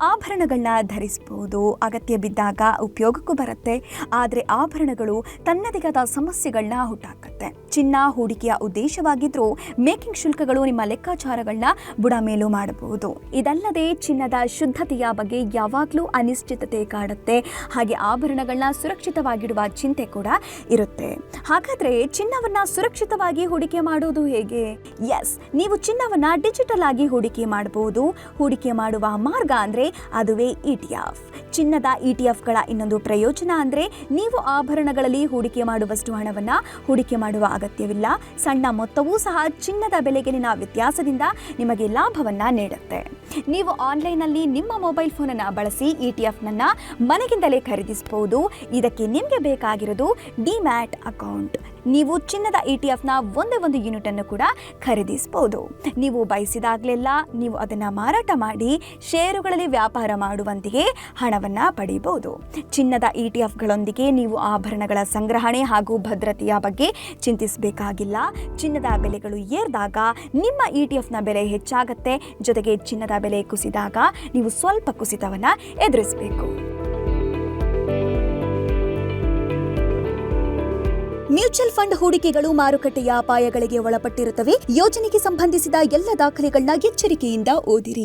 ಆಭರಣಗಳನ್ನ ಧರಿಸಬಹುದು, ಅಗತ್ಯ ಬಿದ್ದಾಗ ಉಪಯೋಗಕ್ಕೂ ಬರುತ್ತೆ. ಆದರೆ ಆಭರಣಗಳು ತನ್ನದೇ ಆದ ಸಮಸ್ಯೆಗಳನ್ನ ಹುಟ್ಟಾಕತ್ತೆ. ಚಿನ್ನ ಹೂಡಿಕೆಯ ಉದ್ದೇಶವಾಗಿದ್ರೂ ಮೇಕಿಂಗ್ ಶುಲ್ಕಗಳು ನಿಮ್ಮ ಲೆಕ್ಕಾಚಾರಗಳನ್ನ ಬುಡಮೇಲು ಮಾಡಬಹುದು. ಇದಲ್ಲದೆ ಚಿನ್ನದ ಶುದ್ಧತೆಯ ಬಗ್ಗೆ ಯಾವಾಗಲೂ ಅನಿಶ್ಚಿತತೆ ಕಾಡುತ್ತೆ. ಹಾಗೆ ಆಭರಣಗಳನ್ನ ಸುರಕ್ಷಿತವಾಗಿಡುವ ಚಿಂತೆ ಕೂಡ ಇರುತ್ತೆ. ಹಾಗಾದ್ರೆ ಚಿನ್ನವನ್ನ ಸುರಕ್ಷಿತವಾಗಿ ಹೂಡಿಕೆ ಮಾಡೋದು ಹೇಗೆ? ನೀವು ಚಿನ್ನವನ್ನ ಡಿಜಿಟಲ್ ಆಗಿ ಹೂಡಿಕೆ ಮಾಡಬಹುದು. ಹೂಡಿಕೆ ಮಾಡುವ ಮಾರ್ಗ ಅಂದ್ರೆ ಅದುವೇ ETF. ಚಿನ್ನದ ETFಗಳ ಇನ್ನೊಂದು ಪ್ರಯೋಜನ ಅಂದ್ರೆ ನೀವು ಆಭರಣಗಳಲ್ಲಿ ಹೂಡಿಕೆ ಮಾಡುವಷ್ಟು ಹಣವನ್ನ ಹೂಡಿಕೆ ಮಾಡುವ ಅಗತ್ಯವಿಲ್ಲ. ಸಣ್ಣ ಮೊತ್ತವೂ ಸಹ ಚಿನ್ನದ ಬೆಲೆಗಿನ ವ್ಯತ್ಯಾಸದಿಂದ ನಿಮಗೆ ಲಾಭವನ್ನ ನೀಡುತ್ತೆ. ನೀವು ಆನ್ಲೈನ್ನಲ್ಲಿ ನಿಮ್ಮ ಮೊಬೈಲ್ ಫೋನನ್ನು ಬಳಸಿ ETF-ನನ್ನ ಮನೆಗಿಂದಲೇ ಖರೀದಿಸಬಹುದು. ಇದಕ್ಕೆ ನಿಮಗೆ ಬೇಕಾಗಿರೋದು ಡಿಮ್ಯಾಟ್ ಅಕೌಂಟ್. ನೀವು ಚಿನ್ನದ ETF-ನ ಒಂದೇ ಒಂದು ಯೂನಿಟ್ ಅನ್ನು ಕೂಡ ಖರೀದಿಸಬಹುದು. ನೀವು ಬಯಸಿದಾಗಲೆಲ್ಲ ನೀವು ಅದನ್ನು ಮಾರಾಟ ಮಾಡಿ ಷೇರುಗಳಲ್ಲಿ ವ್ಯಾಪಾರ ಮಾಡುವಂತೆಯೇ ಹಣವನ್ನ ಪಡೆಯಬಹುದು. ಚಿನ್ನದ ETFಗಳೊಂದಿಗೆ ನೀವು ಆಭರಣಗಳ ಸಂಗ್ರಹಣೆ ಹಾಗೂ ಭದ್ರತೆಯ ಬಗ್ಗೆ ಚಿಂತಿಸಬೇಕಾಗಿಲ್ಲ. ಚಿನ್ನದ ಬೆಲೆಗಳು ಏರಿದಾಗ ನಿಮ್ಮ ETF-ನ ಬೆಲೆ ಹೆಚ್ಚಾಗುತ್ತೆ. ಜೊತೆಗೆ ಚಿನ್ನದ ಬೆಲೆ ಕುಸಿದಾಗ ನೀವು ಸ್ವಲ್ಪ ಕುಸಿತವನ್ನ ಎದುರಿಸಬೇಕು. ಮ್ಯೂಚುವಲ್ ಫಂಡ್ ಹೂಡಿಕೆಗಳು ಮಾರುಕಟ್ಟೆಯ ಅಪಾಯಗಳಿಗೆ ಒಳಪಟ್ಟಿರುತ್ತವೆ. ಯೋಜನೆಗೆ ಸಂಬಂಧಿಸಿದ ಎಲ್ಲ ದಾಖಲೆಗಳನ್ನ ಎಚ್ಚರಿಕೆಯಿಂದ ಓದಿರಿ.